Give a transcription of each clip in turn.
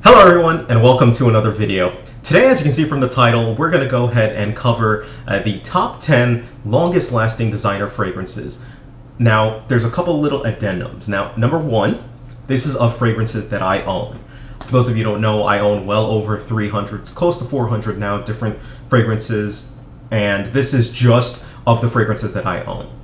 Hello everyone, and welcome to another video. Today, as you can see from the title, we're going to go ahead and cover the top 10 longest lasting designer fragrances. Now, there's a couple little addendums. Now, number one, this is of fragrances that I own. For those of you who don't know, I own well over 300, it's close to 400 now, different fragrances, and this is just of the fragrances that I own.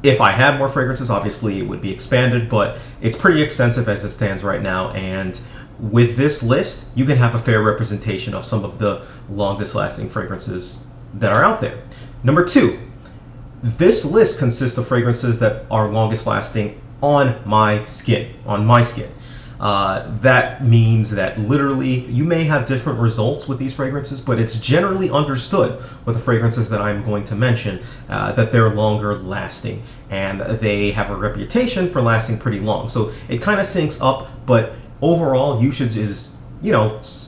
If I had more fragrances, obviously it would be expanded, but it's pretty extensive as it stands right now, and with this list, you can have a fair representation of some of the longest lasting fragrances that are out there. Number two, this list consists of fragrances that are longest lasting on my skin. That means that literally you may have different results with these fragrances, but it's generally understood with the fragrances that I'm going to mention that they're longer lasting and they have a reputation for lasting pretty long. So it kind of syncs up, but overall usage is,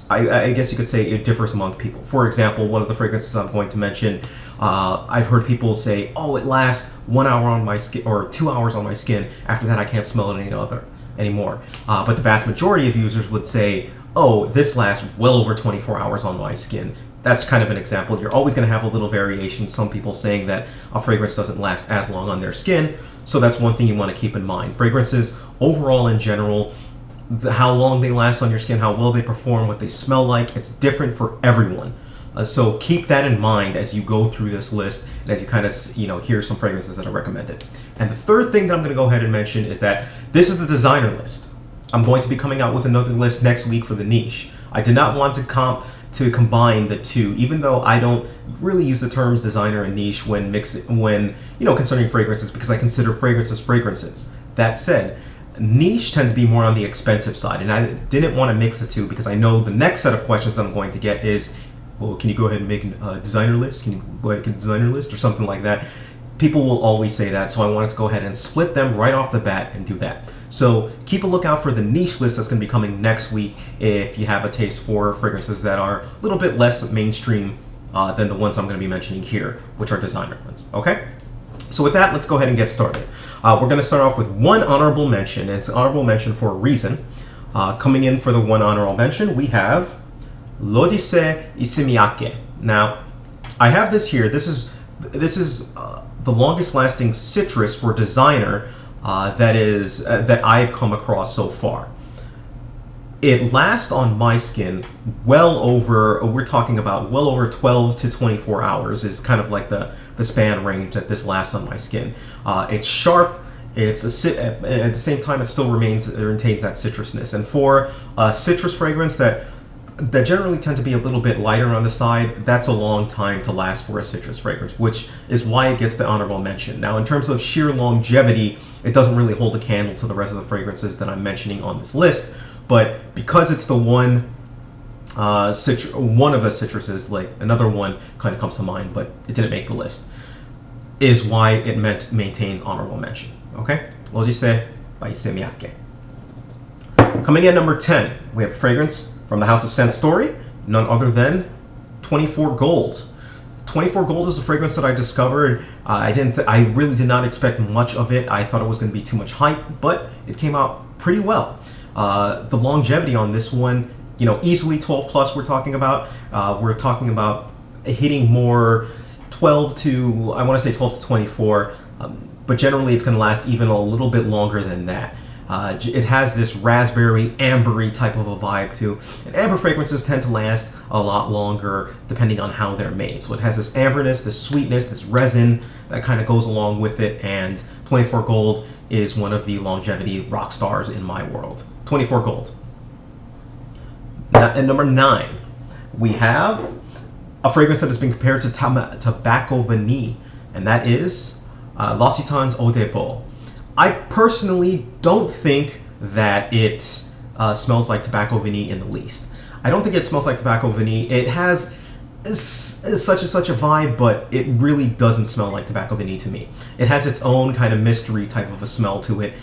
I guess you could say it differs among people. For example, one of the fragrances I'm going to mention, I've heard people say, oh, it lasts 1 hour on my skin or 2 hours on my skin. After that, I can't smell it anymore. But the vast majority of users would say, oh, this lasts well over 24 hours on my skin. That's kind of an example. You're always going to have a little variation. Some people saying that a fragrance doesn't last as long on their skin. So that's one thing you want to keep in mind. Fragrances overall in general, how long they last on your skin, how well they perform, what they smell like, it's different for everyone. So keep that in mind as you go through this list and as you kind of, hear some fragrances that are recommended. And the third thing that I'm going to go ahead and mention is that this is the designer list. I'm going to be coming out with another list next week for the niche. I did not want to combine the two, even though I don't really use the terms designer and niche when concerning fragrances, because I consider fragrances. That said, niche tends to be more on the expensive side, and I didn't want to mix the two because I know the next set of questions that I'm going to get is, well, can you go ahead and make a designer list? Can you make a designer list or something like that? People will always say that, so I wanted to go ahead and split them right off the bat and do that. So keep a lookout for the niche list that's going to be coming next week if you have a taste for fragrances that are a little bit less mainstream than the ones I'm going to be mentioning here, which are designer ones. Okay? So with that, let's go ahead and get started. We're going to start off with one honorable mention. It's an honorable mention for a reason. Coming in for the one honorable mention, we have L'Odyssée Isimiake. Now, I have this here. This is the longest lasting citrus for designer that I've come across so far. It lasts on my skin we're talking about well over 12 to 24 hours is kind of like the span range that this lasts on my skin. It's sharp. At the same time, it still retains that citrusness. And for a citrus fragrance that generally tend to be a little bit lighter on the side, that's a long time to last for a citrus fragrance, which is why it gets the honorable mention. Now, in terms of sheer longevity, it doesn't really hold a candle to the rest of the fragrances that I'm mentioning on this list, but because it's the one of the citruses, like another one kind of comes to mind, but it didn't make the list, is why it maintains honorable mention. Okay? L'Odyssée by Isimiake. Coming in number 10, we have a fragrance from the House of Scent Story, none other than 24 Gold. 24 Gold is a fragrance that I discovered. I really did not expect much of it. I thought it was going to be too much hype, but it came out pretty well. The longevity on this one, easily 12 plus we're talking about. We're talking about hitting more 12 to 24, but generally it's going to last even a little bit longer than that. It has this raspberry, ambery type of a vibe too. And amber fragrances tend to last a lot longer depending on how they're made. So it has this amberness, this sweetness, this resin that kind of goes along with it. And 24 Gold is one of the longevity rock stars in my world. 24 Gold. At number 9, we have a fragrance that has been compared to tobacco vanille, and that is L'Occitane's Eau de Bois. I personally don't think that it smells like tobacco vanille in the least. I don't think it smells like tobacco vanille. It has such a vibe, but it really doesn't smell like tobacco vanille to me. It has its own kind of mystery type of a smell to it.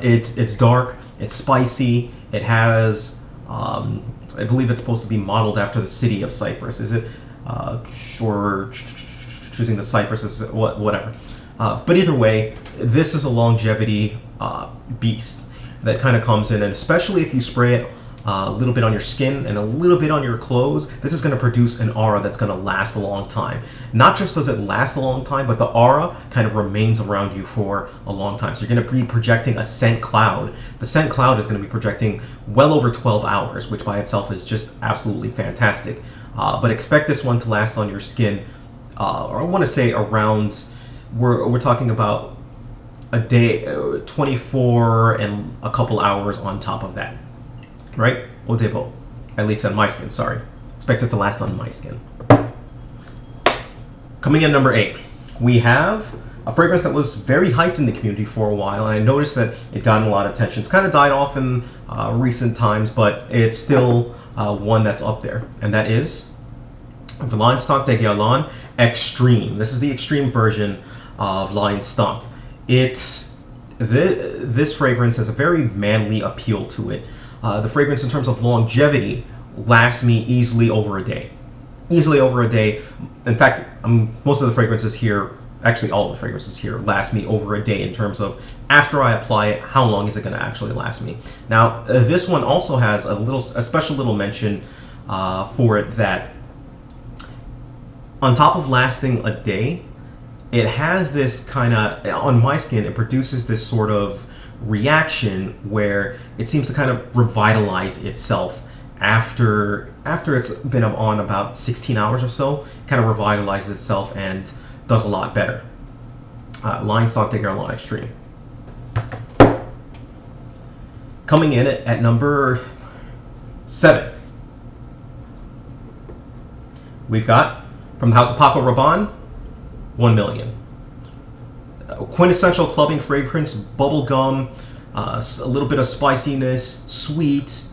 It's dark, it's spicy, it has, I believe it's supposed to be modeled after the city of Cyprus. Is it? Sure, choosing the Cyprus is whatever. But either way, this is a longevity beast that kind of comes in, and especially if you spray it a little bit on your skin, and a little bit on your clothes, this is going to produce an aura that's going to last a long time. Not just does it last a long time, but the aura kind of remains around you for a long time. So you're going to be projecting a scent cloud. The scent cloud is going to be projecting well over 12 hours, which by itself is just absolutely fantastic. But expect this one to last on your skin, or I want to say around, we're talking about a day, 24 and a couple hours on top of that. Right? Odebo. At least on my skin, sorry. Expect it to last on my skin. Coming in number 8, we have a fragrance that was very hyped in the community for a while, and I noticed that it got a lot of attention. It's kind of died off in recent times, but it's still one that's up there, and that is L'instant de Guerlain Extreme. This is the extreme version of L'Instant. This fragrance has a very manly appeal to it. The fragrance, in terms of longevity, lasts me easily over a day. Easily over a day. In fact, most of the fragrances here, actually all of the fragrances here, last me over a day in terms of after I apply it, how long is it going to actually last me. Now, this one also has a special little mention for it, that on top of lasting a day, it has this kind of, on my skin, it produces this sort of reaction where it seems to kind of revitalize itself after it's been on about 16 hours or so. It kind of revitalizes itself and does a lot better. L'Instant de Guerlain Extreme. Coming in at number 7, we've got, from the House of Paco Rabanne, 1 Million. Quintessential clubbing fragrance, bubblegum, a little bit of spiciness, sweet.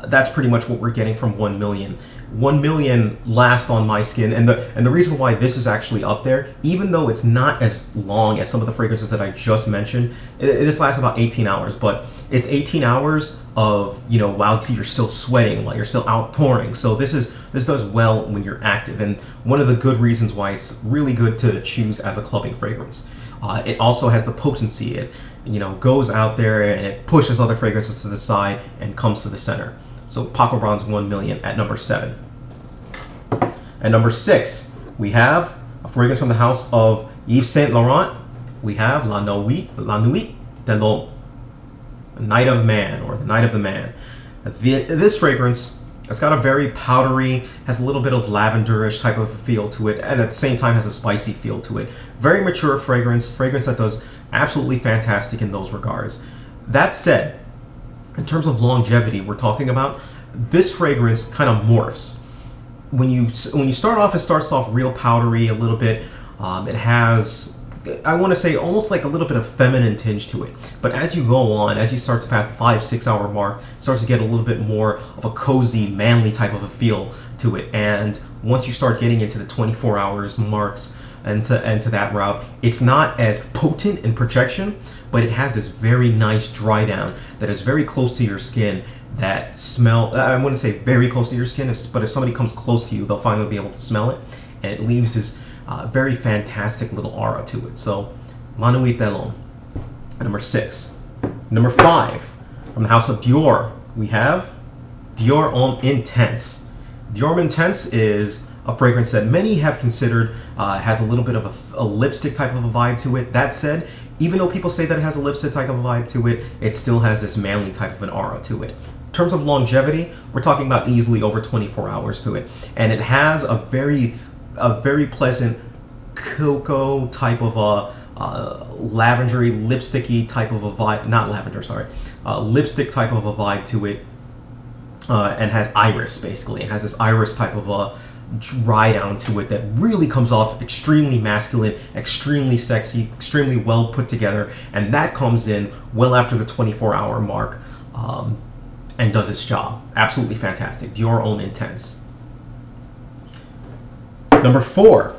That's pretty much what we're getting from 1 Million. 1 Million lasts on my skin, and the reason why this is actually up there, even though it's not as long as some of the fragrances that I just mentioned, this lasts about 18 hours, but it's 18 hours of, while you're still sweating, while you're still outpouring. So this does well when you're active, and one of the good reasons why it's really good to choose as a clubbing fragrance. It also has the potency. It goes out there and it pushes other fragrances to the side and comes to the center. So Paco Rabanne's 1 Million at number 7. At number 6, we have a fragrance from the house of Yves Saint Laurent. We have La Nuit de l'Homme, Night of Man, or the Night of the Man. This fragrance, it's got a very powdery, has a little bit of lavenderish type of a feel to it, and at the same time has a spicy feel to it. Very mature fragrance that does absolutely fantastic in those regards. That said, in terms of longevity, we're talking about, this fragrance kind of morphs. When you start off, it starts off real powdery a little bit. It has, I want to say, almost like a little bit of feminine tinge to it. But as you go on, as you start to pass the 5-6 hour mark, it starts to get a little bit more of a cozy, manly type of a feel to it. And once you start getting into the 24 hours marks and to that route, it's not as potent in projection, but it has this very nice dry down that is very close to your skin. That smell, I wouldn't say very close to your skin, but if somebody comes close to you, they'll finally be able to smell it. And it leaves this very fantastic little aura to it. So, La Nuit de l'Homme. Number 6. Number 5, from the house of Dior, we have Dior Homme Intense. Dior Homme Intense is a fragrance that many have considered has a little bit of a lipstick type of a vibe to it. That said, even though people say that it has a lipstick type of a vibe to it, it still has this manly type of an aura to it. In terms of longevity, we're talking about easily over 24 hours to it. And it has a very pleasant cocoa type of a lavendery, lipsticky type of a vibe, not lavender, sorry, lipstick type of a vibe to it, and has iris, basically. It has this iris type of a dry down to it that really comes off extremely masculine, extremely sexy, extremely well put together, and that comes in well after the 24 hour mark, and does its job. Absolutely fantastic. Dior Homme Intense. Number 4,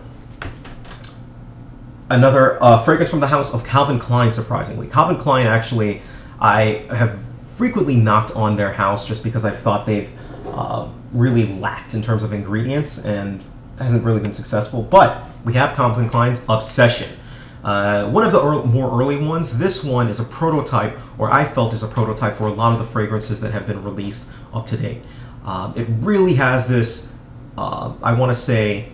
another fragrance from the house of Calvin Klein, surprisingly. Calvin Klein, actually, I have frequently knocked on their house just because I've thought they've really lacked in terms of ingredients and hasn't really been successful. But we have Calvin Klein's Obsession. One of the more early ones, this one is a prototype, or I felt is a prototype for a lot of the fragrances that have been released up to date. It really has this, I want to say,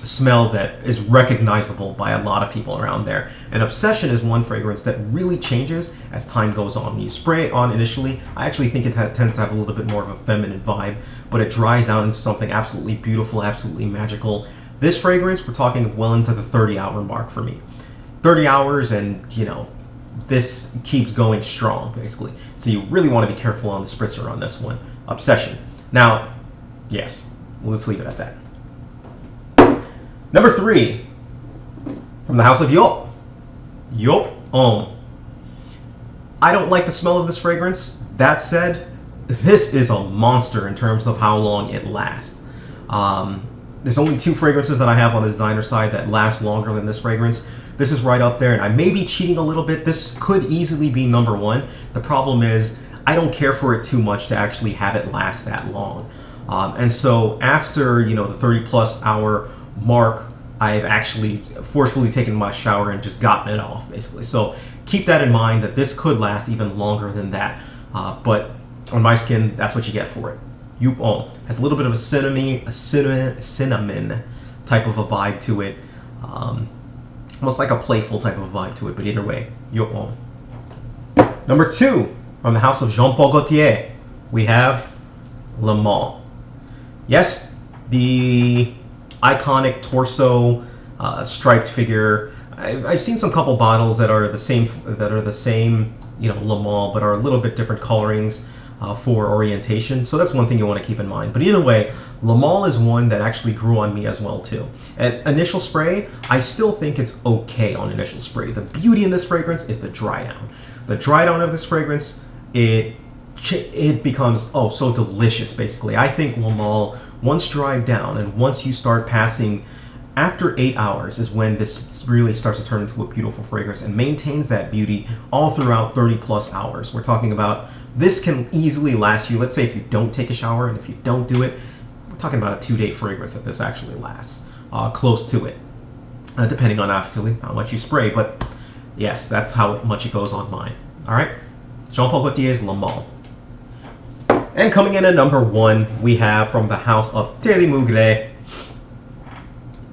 smell that is recognizable by a lot of people around there. And Obsession is one fragrance that really changes as time goes on. When you spray it on initially, I actually think it tends to have a little bit more of a feminine vibe, but it dries out into something absolutely beautiful, absolutely magical. This fragrance, we're talking well into the 30-hour mark for me. 30 hours and, you know, this keeps going strong, basically. So you really want to be careful on the spritzer on this one. Obsession. Now, yes, let's leave it at that. Number 3, from the house of Yop. Yop Homme. I don't like the smell of this fragrance. That said, this is a monster in terms of how long it lasts. There's only 2 fragrances that I have on the designer side that last longer than this fragrance. This is right up there, and I may be cheating a little bit. This could easily be number 1. The problem is, I don't care for it too much to actually have it last that long. And so after, you know, the 30-plus hour mark, I've actually forcefully taken my shower and just gotten it off, basically. So keep that in mind, that this could last even longer than that. But on my skin, that's what you get for it. Yop Homme has a little bit of a cinnamon type of a vibe to it. Almost like a playful type of a vibe to it, but either way, Yop Homme. Number 2, from the house of Jean-Paul Gaultier, we have Le Mans. Yes, the iconic torso striped figure. I've seen some couple bottles that are the same, you know, Le Mans, but are a little bit different colorings for orientation. So that's one thing you want to keep in mind. But either way, Le Mans is one that actually grew on me as well too. At initial spray, I still think it's okay on initial spray. The beauty in this fragrance is the dry down. The dry down of this fragrance, it becomes so delicious. Basically, I think Le Mans, once dried down and once you start passing, after 8 hours is when this really starts to turn into a beautiful fragrance and maintains that beauty all throughout 30+ hours. We're talking about, this can easily last you, let's say if you don't take a shower and if you don't do it, we're talking about a 2-day fragrance that this actually lasts, close to it, depending on actually how much you spray. But yes, that's how much it goes on mine. All right, Jean-Paul Gaultier's Le Mans. And coming in at number 1, we have from the house of Terry Mugler,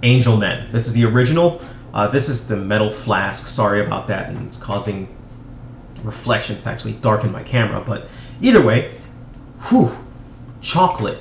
Angel Men. This is the original. This is the metal flask. Sorry about that, and it's causing reflections to actually darken my camera. But either way, chocolate,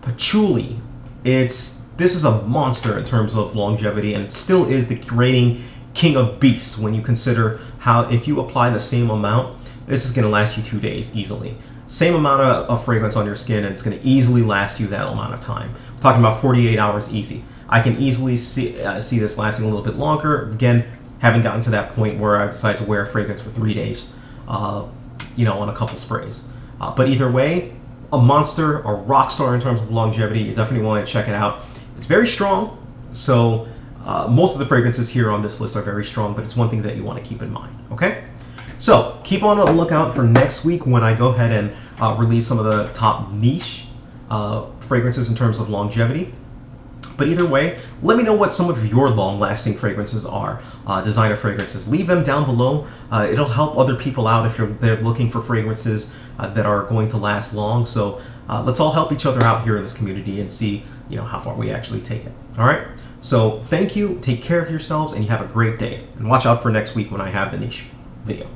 patchouli. This is a monster in terms of longevity, and it still is the reigning king of beasts when you consider how, if you apply the same amount, this is going to last you 2 days easily. Same amount of fragrance on your skin, and it's going to easily last you that amount of time. We're talking about 48 hours easy. I can easily see this lasting a little bit longer. Again, haven't gotten to that point where I decide to wear a fragrance for 3 days, you know, on a couple sprays. But either way, a monster, a rock star in terms of longevity. You definitely want to check it out. It's very strong, so most of the fragrances here on this list are very strong, but it's one thing that you want to keep in mind, okay? So keep on the lookout for next week when I go ahead and release some of the top niche fragrances in terms of longevity. But either way, let me know what some of your long-lasting fragrances are, designer fragrances. Leave them down below. It'll help other people out if they're looking for fragrances that are going to last long. So let's all help each other out here in this community and see, you know, how far we actually take it. All right. So thank you. Take care of yourselves, and you have a great day. And watch out for next week when I have the niche video.